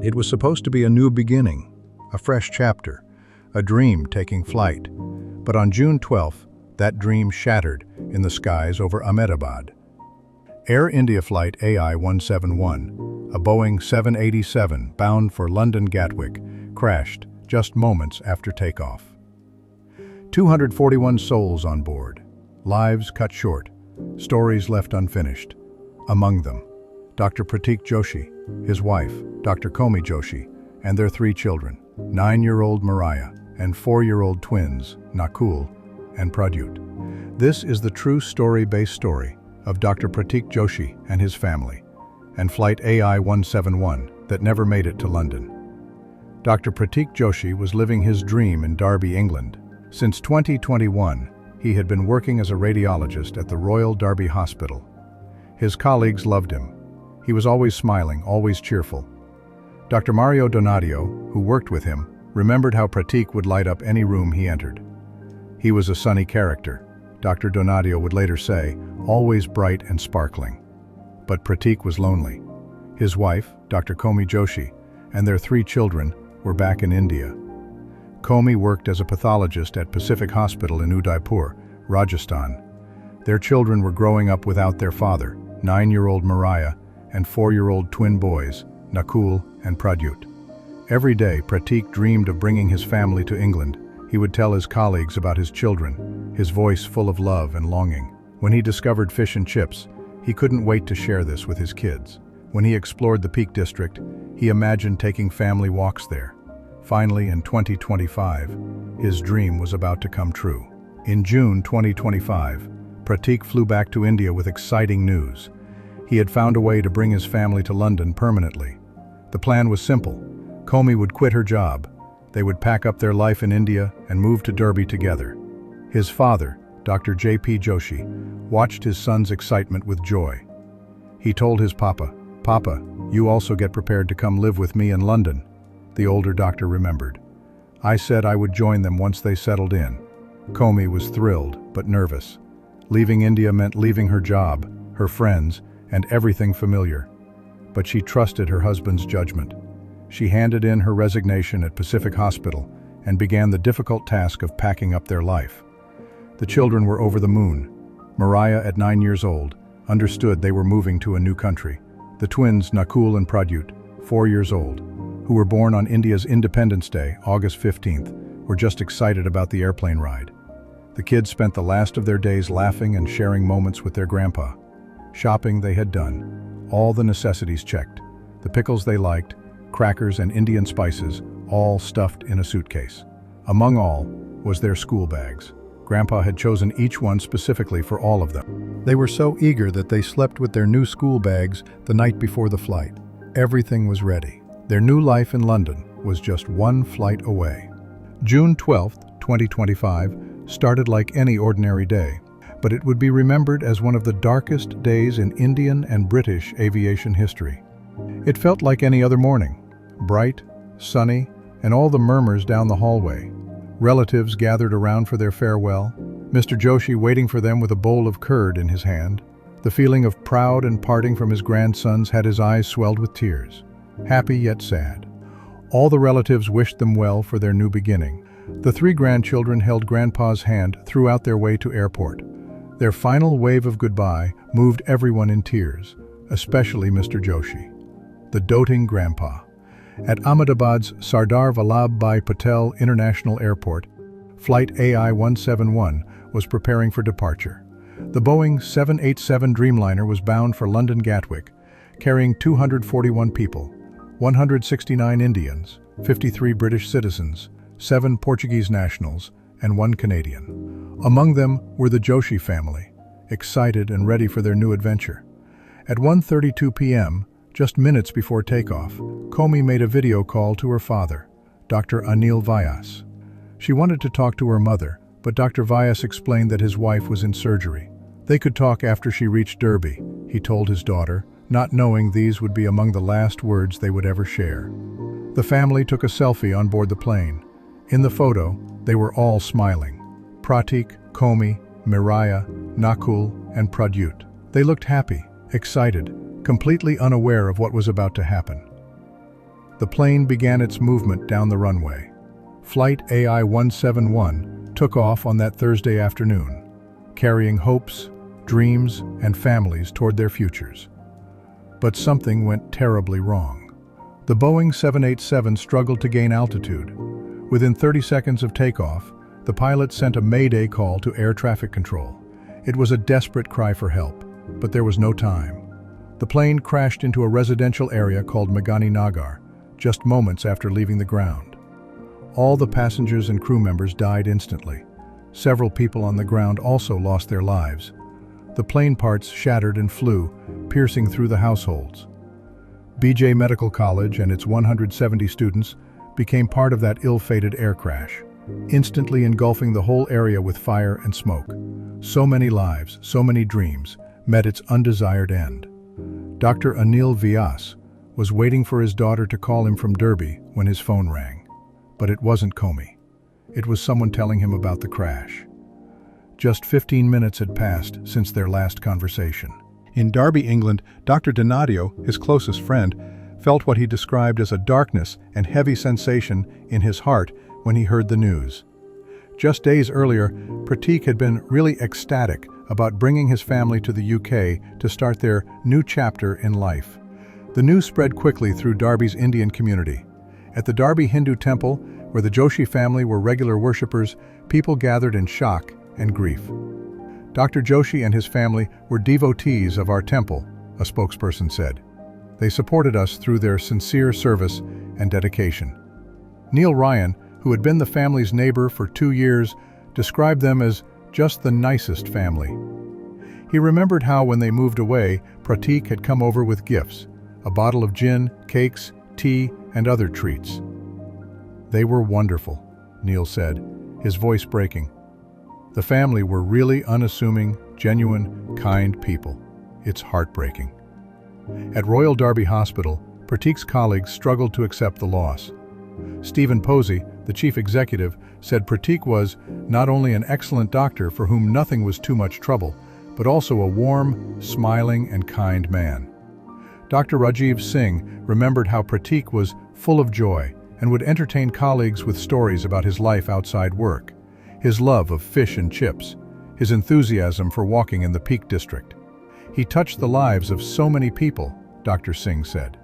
It was supposed to be a new beginning, a fresh chapter, a dream taking flight. But on June 12th, that dream shattered in the skies over Ahmedabad. Air India Flight AI171, a Boeing 787 bound for London Gatwick, crashed just moments after takeoff. 241 souls on board, lives cut short, stories left unfinished. Among them, Dr. Prateek Joshi, his wife, Dr. Joshi, and their 3 children, 9-year-old Mariah and 4-year-old twins, Nakul and Pradyut. This is the true story-based story of Dr. Prateek Joshi and his family, and Flight AI171 that never made it to London. Dr. Prateek Joshi was living his dream in Derby, England. Since 2021, he had been working as a radiologist at the Royal Derby Hospital. His colleagues loved him. He was always smiling, always cheerful. Dr. Mario Donadio, who worked with him, remembered how Prateek would light up any room he entered. He was a sunny character, Dr. Donadio would later say, always bright and sparkling. But Prateek was lonely. His wife, Dr. Joshi, and their 3 children were back in India. Komi worked as a pathologist at Pacific Hospital in Udaipur, Rajasthan. Their children were growing up without their father, 9-year-old Mariah, and 4-year-old twin boys, Nakul and Pradyut. Every day, Prateek dreamed of bringing his family to England. He would tell his colleagues about his children, his voice full of love and longing. When he discovered fish and chips, he couldn't wait to share this with his kids. When he explored the Peak District, he imagined taking family walks there. Finally, in 2025, his dream was about to come true. In June 2025, Prateek flew back to India with exciting news. He had found a way to bring his family to London permanently. The plan was simple. Komi would quit her job. They would pack up their life in India and move to Derby together. His father, Dr. J.P. Joshi, watched his son's excitement with joy. He told his papa, "Papa, you also get prepared to come live with me in London." The older doctor remembered. "I said I would join them once they settled in." Komi was thrilled, but nervous. Leaving India meant leaving her job, her friends, and everything familiar. But she trusted her husband's judgment. She handed in her resignation at Pacific Hospital and began the difficult task of packing up their life. The children were over the moon. Mariah, at 9 years old, understood they were moving to a new country. The twins, Nakul and Pradyut, 4 years old, who were born on India's Independence Day, August 15th, were just excited about the airplane ride. The kids spent the last of their days laughing and sharing moments with their grandpa. Shopping they had done, all the necessities checked, the pickles they liked, crackers and Indian spices, all stuffed in a suitcase. Among all was their school bags. Grandpa had chosen each one specifically for all of them. They were so eager that they slept with their new school bags the night before the flight. Everything was ready. Their new life in London was just one flight away. June 12th, 2025, started like any ordinary day, but it would be remembered as one of the darkest days in Indian and British aviation history. It felt like any other morning, bright, sunny, and all the murmurs down the hallway. Relatives gathered around for their farewell, Mr. Joshi waiting for them with a bowl of curd in his hand. The feeling of proud and parting from his grandsons had his eyes swelled with tears, happy yet sad. All the relatives wished them well for their new beginning. The 3 grandchildren held Grandpa's hand throughout their way to airport. Their final wave of goodbye moved everyone in tears, especially Mr. Joshi, the doting grandpa. At Ahmedabad's Sardar Vallabhbhai Patel International Airport, Flight AI171 was preparing for departure. The Boeing 787 Dreamliner was bound for London Gatwick, carrying 241 people, 169 Indians, 53 British citizens, 7 Portuguese nationals, and 1 Canadian. Among them were the Joshi family, excited and ready for their new adventure. At 1:32 p.m., just minutes before takeoff, Komi made a video call to her father, Dr. Anil Vyas. She wanted to talk to her mother, but Dr. Vyas explained that his wife was in surgery. They could talk after she reached Derby, he told his daughter, not knowing these would be among the last words they would ever share. The family took a selfie on board the plane. In the photo, they were all smiling. Prateek, Komi, Mariah, Nakul, and Pradyut. They looked happy, excited, completely unaware of what was about to happen. The plane began its movement down the runway. Flight AI171 took off on that Thursday afternoon, carrying hopes, dreams, and families toward their futures. But something went terribly wrong. The Boeing 787 struggled to gain altitude. Within 30 seconds of takeoff, the pilot sent a mayday call to air traffic control. It was a desperate cry for help, but there was no time. The plane crashed into a residential area called Megani Nagar, just moments after leaving the ground. All the passengers and crew members died instantly. Several people on the ground also lost their lives. The plane parts shattered and flew, piercing through the households. BJ Medical College and its 170 students became part of that ill-fated air crash, instantly engulfing the whole area with fire and smoke. So many lives, so many dreams, met its undesired end. Dr. Anil Vyas was waiting for his daughter to call him from Derby when his phone rang. But it wasn't Comey. It was someone telling him about the crash. Just 15 minutes had passed since their last conversation. In Derby, England, Dr. Donadio, his closest friend, felt what he described as a darkness and heavy sensation in his heart when he heard the news. Just days earlier, Prateek had been really ecstatic about bringing his family to the UK to start their new chapter in life. The news spread quickly through Derby's Indian community. At the Derby Hindu temple, where the Joshi family were regular worshippers, people gathered in shock and grief. Dr. Joshi and his family were devotees of our temple, a spokesperson said. They supported us through their sincere service and dedication. Neil Ryan, who had been the family's neighbor for 2 years, described them as just the nicest family. He remembered how when they moved away, Prateek had come over with gifts, a bottle of gin, cakes, tea, and other treats. They were wonderful, Neil said, his voice breaking. The family were really unassuming, genuine, kind people. It's heartbreaking. At Royal Derby Hospital, Prateek's colleagues struggled to accept the loss. Stephen Posey, the chief executive, said Prateek was not only an excellent doctor for whom nothing was too much trouble, but also a warm, smiling, and kind man. Dr. Rajiv Singh remembered how Prateek was full of joy and would entertain colleagues with stories about his life outside work, his love of fish and chips, his enthusiasm for walking in the Peak District. He touched the lives of so many people, Dr. Singh said.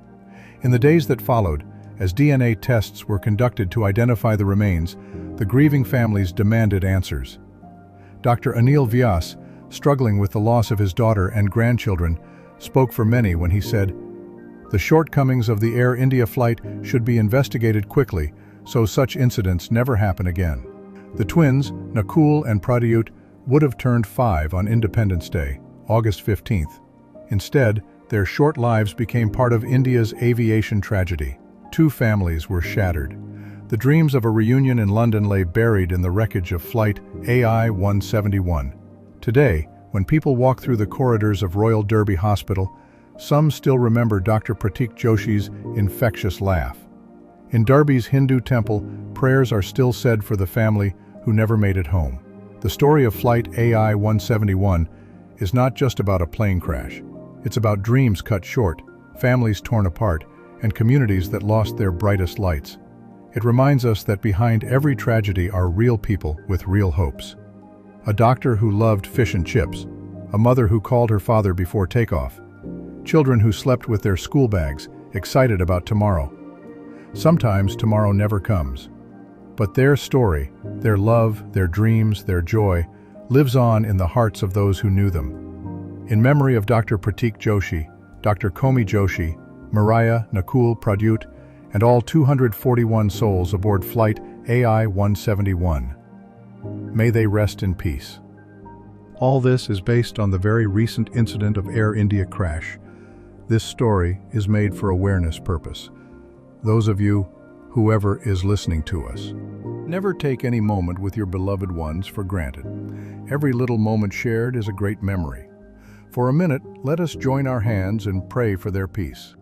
In the days that followed, as DNA tests were conducted to identify the remains, the grieving families demanded answers. Dr. Anil Vyas, struggling with the loss of his daughter and grandchildren, spoke for many when he said, "The shortcomings of the Air India flight should be investigated quickly so such incidents never happen again." The twins, Nakul and Pradyut, would have turned 5 on Independence Day, August 15th. Instead, their short lives became part of India's aviation tragedy. 2 families were shattered. The dreams of a reunion in London lay buried in the wreckage of Flight AI171. Today, when people walk through the corridors of Royal Derby Hospital, some still remember Dr. Prateek Joshi's infectious laugh. In Derby's Hindu temple, prayers are still said for the family who never made it home. The story of Flight AI171 is not just about a plane crash. It's about dreams cut short, families torn apart, and communities that lost their brightest lights. It reminds us that behind every tragedy are real people with real hopes. A doctor who loved fish and chips, a mother who called her father before takeoff, children who slept with their school bags, excited about tomorrow. Sometimes tomorrow never comes. But their story, their love, their dreams, their joy, lives on in the hearts of those who knew them. In memory of Dr. Prateek Joshi, Dr. Comey Joshi, Mariah, Nakul, Pradyut, and all 241 souls aboard Flight AI171. May they rest in peace. All this is based on the very recent incident of Air India crash. This story is made for awareness purpose. Those of you, whoever is listening to us, never take any moment with your beloved ones for granted. Every little moment shared is a great memory. For a minute, let us join our hands and pray for their peace.